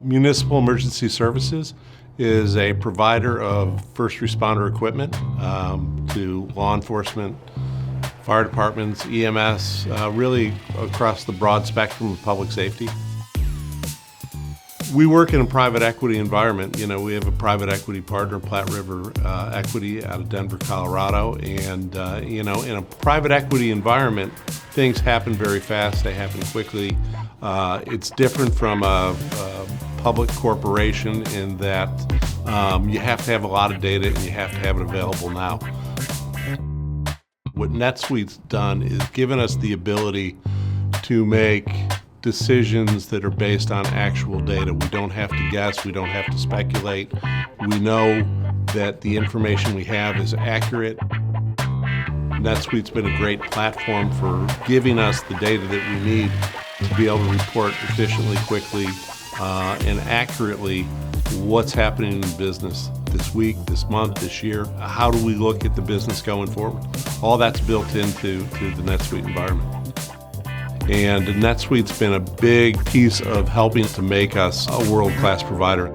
Municipal Emergency Services is a provider of first responder equipment to law enforcement, fire departments, EMS, really across the broad spectrum of public safety. We work in a private equity environment. We have a private equity partner, Platte River Equity out of Denver, Colorado. And, in a private equity environment, things happen very fast, they happen quickly. It's different from a public corporation in that you have to have a lot of data and you have to have it available now. What NetSuite's done is given us the ability to make decisions that are based on actual data. We don't have to guess, we don't have to speculate. We know that the information we have is accurate. NetSuite's been a great platform for giving us the data that we need to be able to report efficiently, quickly, and accurately what's happening in the business this week, this month, this year. How do we look at the business going forward? All that's built into the NetSuite environment. And NetSuite's been a big piece of helping to make us a world-class provider.